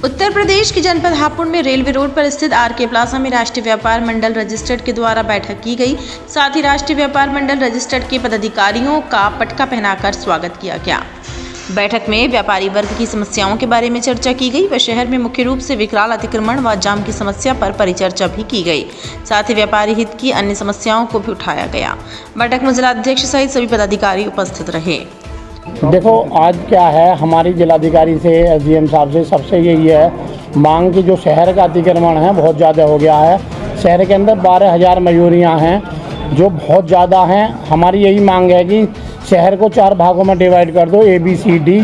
उत्तर प्रदेश के जनपद हापुड़ में रेलवे रोड पर स्थित आरके प्लाजा में राष्ट्रीय व्यापार मंडल रजिस्टर्ड के द्वारा बैठक की गई। साथ ही राष्ट्रीय व्यापार मंडल रजिस्टर्ड के पदाधिकारियों का पटका पहनाकर स्वागत किया गया। बैठक में व्यापारी वर्ग की समस्याओं के बारे में चर्चा की गई व शहर में मुख्य रूप से विकराल अतिक्रमण व जाम की समस्या पर परिचर्चा भी की गई। साथ ही व्यापारी हित की अन्य समस्याओं को भी उठाया गया। बैठक में जिलाध्यक्ष सहित सभी पदाधिकारी उपस्थित रहे। देखो, आज क्या है, हमारी जिलाधिकारी से एसडीएम साहब से सबसे यही है मांग की, जो शहर का अतिक्रमण है बहुत ज़्यादा हो गया है। शहर के अंदर 12,000 मयूरियाँ हैं जो बहुत ज़्यादा हैं। हमारी यही मांग है कि शहर को 4 भागों में डिवाइड कर दो, ABCD,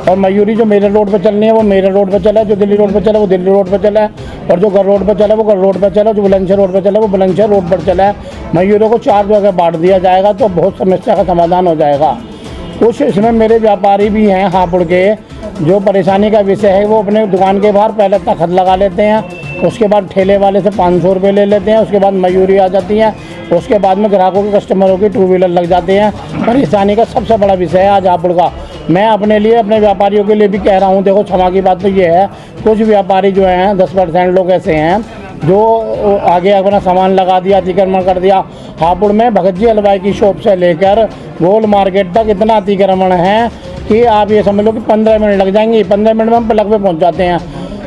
और मयूरी जो मेरठ रोड पर चलनी है वो मेरठ रोड पर चले, जो दिल्ली रोड पर चले वो दिल्ली रोड पर चले, और जो गर रोड पर चले वो गर रोड पर चले, जो बुलंदशहर रोड पर चले वो बुलंदशहर रोड पर चले। मयूरों को 4 जगह बांट दिया जाएगा तो बहुत समस्या का समाधान हो जाएगा। कुछ इसमें मेरे व्यापारी भी हैं हापुड़ के, जो परेशानी का विषय है, वो अपने दुकान के बाहर पहले तख्त लगा लेते हैं, उसके बाद ठेले वाले से 500 रुपये ले लेते हैं, उसके बाद मयूरी आ जाती हैं, उसके बाद में ग्राहकों के कस्टमरों की 2 व्हीलर लग जाते हैं। परेशानी का सबसे बड़ा विषय है आज हापुड़ का। मैं अपने लिए, अपने व्यापारियों के लिए भी कह रहा हूँ, देखो क्षमा की बात तो ये है, कुछ व्यापारी जो हैं 10% लोग ऐसे हैं जो आगे अपना सामान लगा दिया, अतिक्रमण कर दिया। हापुड़ में भगत जी हलवाई की शॉप से लेकर गोल मार्केट तक इतना अतिक्रमण है कि आप ये समझ लो कि 15 मिनट लग जाएंगे। 15 मिनट में हम पलक पे पहुंच जाते हैं,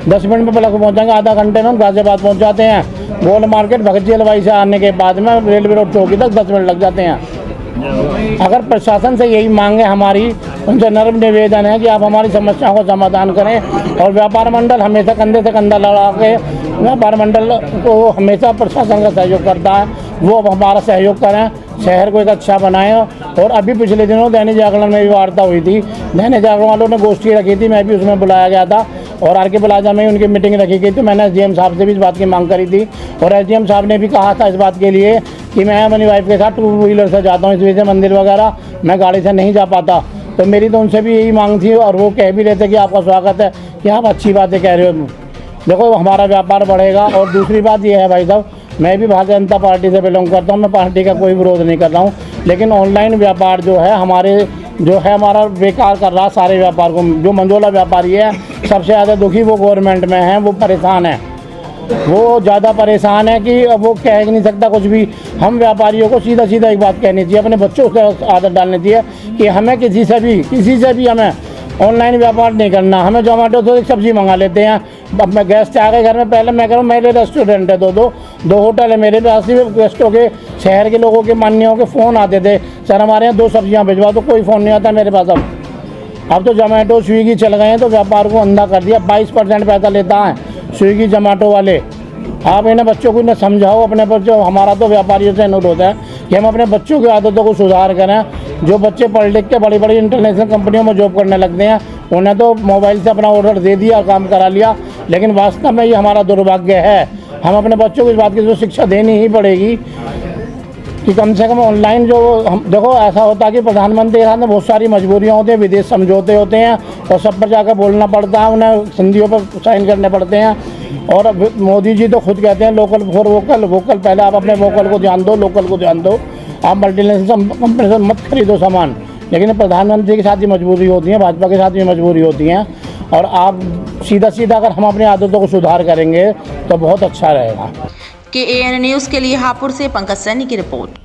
10 मिनट में पलक पे पहुंच जाएंगे, आधा घंटे में हम गाजियाबाद पहुंच जाते हैं। गोल मार्केट भगत जी हलवाई से आने के बाद में रेलवे रोड चौकी तक 10 मिनट लग जाते हैं। अगर प्रशासन से यही मांग है हमारी, उनसे नर्म निवेदन है कि आप हमारी समस्याओं का समाधान करें। और व्यापार मंडल हमेशा कंधे से कंधा लगा के, व्यापार मंडल को हमेशा प्रशासन का सहयोग करता है, वो अब हमारा सहयोग करें, शहर को एक अच्छा बनाएं। और अभी पिछले दिनों दैनिक जागरण में भी वार्ता हुई थी, दैनिक जागरण वालों ने गोष्ठी रखी थी, मैं भी उसमें बुलाया गया था और आरके प्लाजा में उनकी मीटिंग रखी गई थी। मैंने एसडीएम साहब से भी इस बात की मांग करी थी और एसडीएम साहब ने भी कहा था इस बात के लिए कि मैं अपनी वाइफ के साथ 2 व्हीलर से जाता हूँ, इस वजह से मंदिर वगैरह मैं गाड़ी से नहीं जा पाता। तो मेरी तो उनसे भी यही मांग थी और वो कह भी रहे थे कि आपका स्वागत है, कि आप अच्छी बातें कह रहे हो, देखो हमारा व्यापार बढ़ेगा। और दूसरी बात ये है भाई साहब, मैं भी भारतीय जनता पार्टी से बिलोंग करता हूँ, मैं पार्टी का कोई विरोध नहीं कर रहा हूँ, लेकिन ऑनलाइन व्यापार जो है हमारा बेकार कर रहा सारे व्यापार को। जो मंझोला व्यापारी है सबसे ज़्यादा दुखी वो गवर्नमेंट में है, वो परेशान है, वो ज़्यादा परेशान है कि अब वो कह नहीं सकता कुछ भी। हम व्यापारियों को सीधा सीधा एक बात कहनी चाहिए, अपने बच्चों को आदत डालनी चाहिए कि हमें किसी से भी हमें ऑनलाइन व्यापार नहीं करना। हमें जोमेटो से सब्ज़ी मंगा लेते हैं, अब मैं गेस्ट आ गए घर में, पहले मैं करूँ, मेरे रेस्टोरेंट है, दो होटल है मेरे पास, गेस्टों के, शहर के लोगों के, मान्यों के फ़ोन आते थे, सर हमारे यहाँ 2 सब्जियाँ भिजवा, तो कोई फ़ोन नहीं आता मेरे पास। अब तो जोमेटो स्विगी चल गए हैं, तो व्यापार को अंधा कर दिया। 22% पैसा लेता है स्विगी जोमेटो वाले। आप इन्हें बच्चों को इन्हें समझाओ अपने पर। जो हमारा तो व्यापारियों से अनुरोध होता है कि हम अपने बच्चों की आदतों को सुधार करें। जो बच्चे पढ़ लिख के बड़ी बड़ी इंटरनेशनल कंपनियों में जॉब करने लगते हैं, उन्हें तो मोबाइल से अपना ऑर्डर दे दिया, काम करा लिया, लेकिन वास्तव में ये हमारा दुर्भाग्य है। हम अपने बच्चों को इस बात की जो शिक्षा देनी ही पड़ेगी कि कम से कम ऑनलाइन जो देखो, ऐसा होता है कि प्रधानमंत्री के साथ में बहुत सारी मजबूरियाँ होती हैं, विदेश समझौते होते हैं और सब पर जाकर बोलना पड़ता है, उन्हें संधियों पर साइन करने पड़ते हैं। और मोदी जी तो खुद कहते हैं लोकल फॉर वोकल। पहले आप अपने वोकल को ध्यान दो, लोकल को ध्यान दो। आप मल्टीनेशनल कंपनी से मत खरीदो सामान, लेकिन प्रधानमंत्री के साथ ही मजबूरी होती है, भाजपा के साथ भी मजबूरी होती है। और आप सीधा अगर हम अपनी आदतों को सुधार करेंगे तो बहुत अच्छा रहेगा। KAN न्यूज़ के लिए हापुड़ से पंकज सैनी की रिपोर्ट।